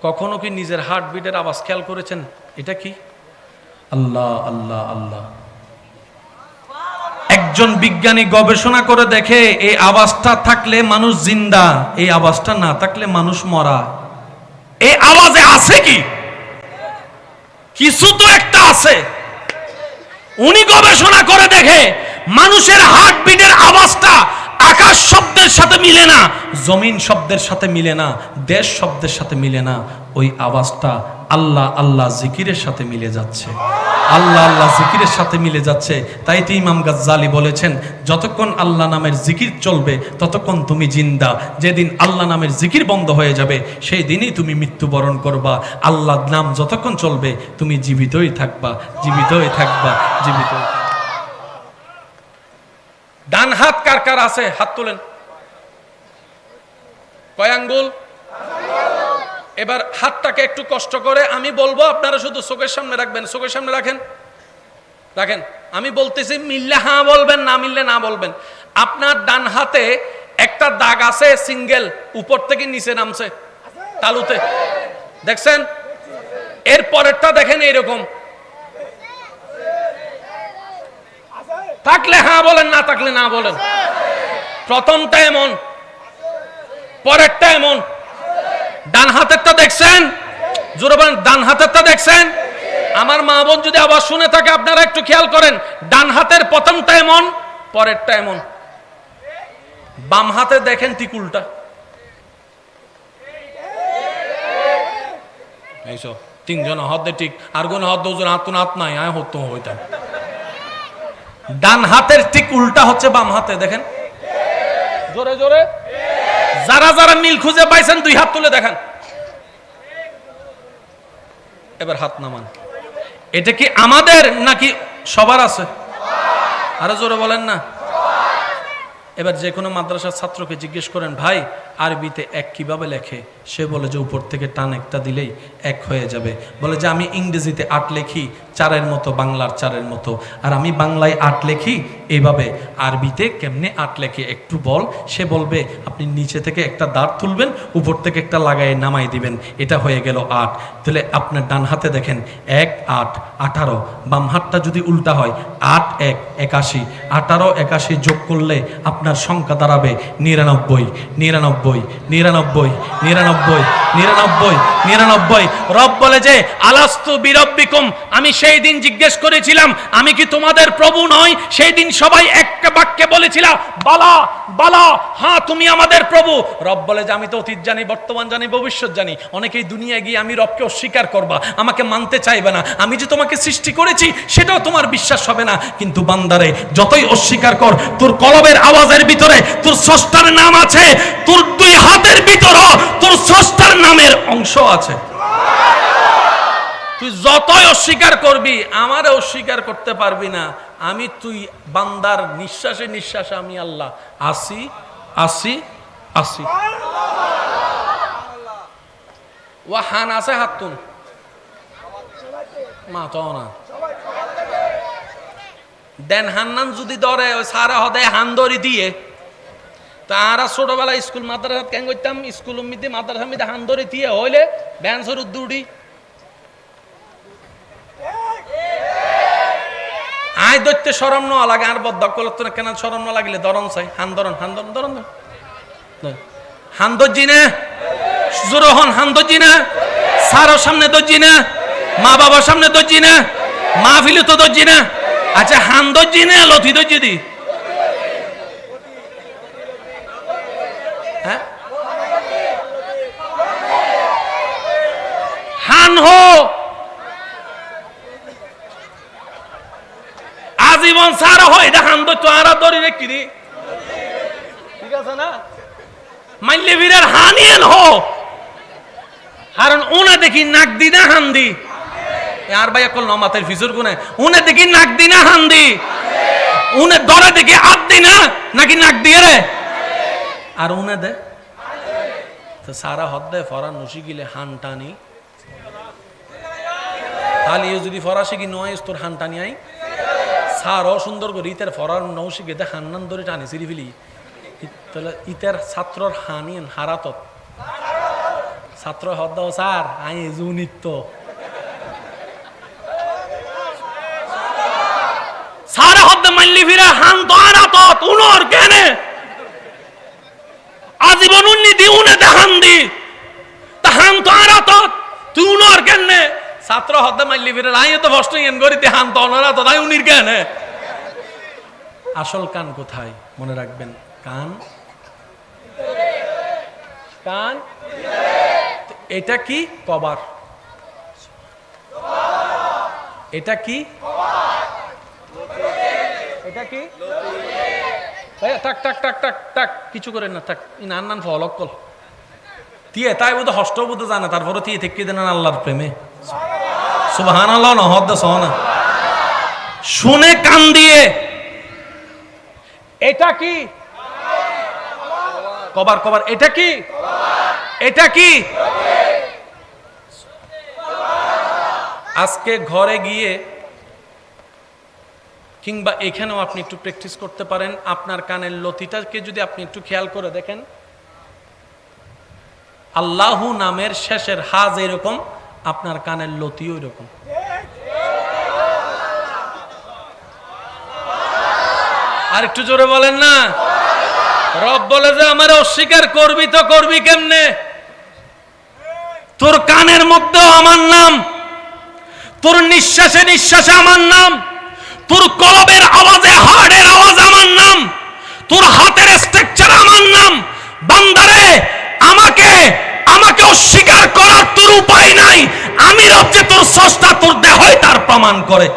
কখনো কি নিজের হার্টবিটের আওয়াজ খেয়াল করেছেন? এটা কি? আল্লাহ আল্লাহ আল্লাহ। একজন বিজ্ঞানী গবেষণা করে দেখে এই আওয়াজটা থাকলে মানুষ জিন্দা, এই আওয়াজটা না থাকলে মানুষ মরা। এই আওয়াজে আছে কি? কিছু তো একটা আছে। উনি গবেষণা করে দেখে মানুষের হার্টবিটের আওয়াজটা আকাশ শব্দের সাথে মিলে না, জমিন শব্দের সাথে মিলে না, দেশ শব্দের সাথে মিলে না, ওই আওয়াজটা আল্লাহ আল্লাহ জিকিরের সাথে মিলে যাচ্ছে, আল্লাহ আল্লাহ জিকিরের সাথে মিলে যাচ্ছে। তাই তো ইমাম গাজ্জালি বলেছেন, যতক্ষণ আল্লাহ নামের জিকির চলবে ততক্ষণ তুমি জিন্দা, যেদিন আল্লাহ নামের জিকির বন্ধ হয়ে যাবে সেই দিনই তুমি মৃত্যুবরণ করবা। আল্লাহর নাম যতক্ষণ চলবে তুমি জীবিতই থাকবা, জীবিতই থাকবা, জীবিতই থাকবা। ডান হাত কার কার আছে? হাত তোলেন। কয় আঙ্গুল? এবার হাতটাকে একটু কষ্ট করে আমি বলবো, আপনারা শুধু চোখের সামনে রাখবেন। চোখের সামনে রাখেন, রাখেন। আমি বলতেছি, মিললে হ্যাঁ বলবেন, না মিললে না বলবেন। আপনার ডান হাতে একটা দাগ আছে, সিঙ্গেল, উপর থেকে নিচে নামছে তালুতে, দেখছেন? এর পরেরটা দেখেন এরকম। থাকলে হ্যাঁ বলেন, না থাকলে না বলেন। প্রথমটা এমন, পরেরটা এমন। ডান হাতেরটা দেখছেন? জোরে বলেন, ডান হাতেরটা দেখছেন? আমার মা বোন যদি আবার শুনে থাকে আপনারা একটু খেয়াল করেন, ডান হাতের প্রথমটা এমন, পরেরটা এমন। বাম হাতে দেখেন ঠিক উল্টা। এইসব তিনজন হাত দে ঠিক, আর কোন হাত দুজন হাত হাত নাই, আয় হতো হইতা। ডান হাতের ঠিক উল্টা হচ্ছে বাম হাতে, দেখেন জোরে জোরে। যারা যারা মিল খুঁজে পাইছেন দুই হাত তুলে দেখান। এবার হাত নামান। এটা কি আমাদের নাকি সবার আছে? আরো জোরে বলেন না। এবার যে কোনো মাদ্রাসার ছাত্রকে জিজ্ঞেস করেন, ভাই আরবিতে এক কিভাবে লেখে? সে বলে যে উপর থেকে টান একটা দিলেই এক হয়ে যাবে। বলে যে আমি ইংরেজিতে 8 লেখি চারের মতো, বাংলার চারের মতো, আর আমি বাংলায় 8 লেখি এইভাবে। আরবিতে কেমনে 8 লেখে একটু বল। সে বলবে আপনি নিচে থেকে একটা দাঁড় তুলবেন, উপর থেকে একটা লাগায় নামাই দিবেন, এটা হয়ে গেল 8। তাহলে আপনার ডান হাতে দেখেন 1 8 18, বাম হাতটা যদি উল্টা হয় 8 1 81, 18 81 যোগ করলে আপনার সংখ্যা দাঁড়াবে 99 99 99 99 99 99। রব বলে যে আলাস্তু বিরব্বিকুম, আমি সেই দিন জিজ্ঞেস করেছিলাম আমি কি তোমাদের প্রভু নই? সেই দিন সবাই এক বাক্যে বলেছিলাম বালা বালা, হ্যাঁ তুমি আমাদের প্রভু। রব বলে যে আমি তো অতীত জানি, বর্তমান জানি, ভবিষ্যৎ জানি। অনেকেই দুনিয়ায় গিয়ে আমি রবকে অস্বীকার করবা, আমাকে মানতে চাইবে না। আমি যে তোমাকে সৃষ্টি করেছি সেটাও তোমার বিশ্বাস হবে না। কিন্তু বান্দারে যতই অস্বীকার কর, তোর কলবের আওয়াজের ভিতরে তোর স্রষ্টার নাম আছে, তোর দুই হাতের ভিতরও তোর স্রষ্টার নামের অংশ আছে। তুই যতই অস্বীকার করবি আমারে অস্বীকার করতে পারবি না। আমি তুই বান্দার নিঃশ্বাসে নিঃশ্বাসে আমি আল্লাহ আসি আসি আসি। ও হান আছে হাতুন মা তো না দেন হান্নান যদি ধরে ওই সারা হদে হান ধরি দিয়ে। তারা ছোটবেলায় স্কুল মাদ্রাসা কেন করতাম, স্কুল মিদে মাদ্রাসা মিদে হান ধরে দিয়ে হইলে ব্যান্সর উদ্দুড়ি আয় দৈত্য সরম ন লাগে। আর বদ্ধ কেন সরম ন লাগিলে ধরন চাই, হান ধরন হান ধরন ধরন হান দর্জি না, জোর হন হান দর্জি না, সারোর সামনে দর্জি না, মা বাবার সামনে দর্জি না, মা ফিলু তো দর্জি না। আচ্ছা হান দর্জি না লথি দর্জি দি, হ্যাঁ হান হো আজীবন সারা হয় দেখান তো আর দড়ি রেখি দি, ঠিক আছে না? মাইলে বীরের হানিয়েন হো, কারণ উনে দেখি নাক দি না হান দি। আর ভাই একল নমাতের ফিজুর গুনে উনে দেখি নাক দি না হান দি, উনে দরে দেখি হাত দি না নাকি নাক দিয়ে রে, আর উনে দে তো সারা হদ দে ফরা নসি গিলে হান টানি খালি যদি ফরাসি কি নয় তোর হান টানি আই সারও সুন্দর করে ইতের ফরার নৌসি গেতে হান্নান ধরে টানি সিঁড়ি ফেলি। তাহলে ইতের ছাত্রর হানিয়েন হারাতত ছাত্র হদ্দ স্যার আই জুনিত্য সারা হদ্দে মাইলি ফিরে হান তো আনাত উনর কেনে আজীবন উন্নতি উনে দেখান দি তাহান তো আনাত তুই উনর কেনে ছাত্র হদ্দে মাইলি ফিরে আই তো ভষ্ট ইয়েন করিতে হান তো অনারাত তাই উনির কেনে আসল কান কোথায় মনে রাখবেন কান কান এটা কি কবার এটা কি এটা কি টাক টাক টাক টাক টাক কিছু করেন না থাক নান নান ফলক কল তিয়ে তাই বোধ হষ্ট বোধ জানে তারপরে তিয়ে থেকে দেন আল্লাহর প্রেমে সুবহানাল্লাহ না হদ্দ সহনা শুনে কান দিয়ে এটা কি কবার কবার এটা কি এটা কি আজকে ঘরে গিয়ে কিংবা এখানেও আপনি একটু প্র্যাকটিস করতে পারেন আপনার কানের লতিটাকে যদি আপনি একটু খেয়াল করে দেখেন আল্লাহু নামের শেষের হাজ এরকম আপনার কানের লতিও এরকম আর একটু জোরে বলেন না রব বলে যে আমার অস্বীকার করবি তো করবি কেমনে তোর কানের মধ্যেও আমার নাম তোর নিঃশ্বাসে নিঃশ্বাসে আমার নাম তোর কলবের আওয়াজে হার্টের আওয়াজ আমার নাম তোর হাতের স্ট্রাকচার আমার নাম বান্দারে আমাকে আমাকে অস্বীকার করার তোর উপায় নাই আমি রব যে তোর স্রষ্টা তোর দেহই তার প্রমাণ করে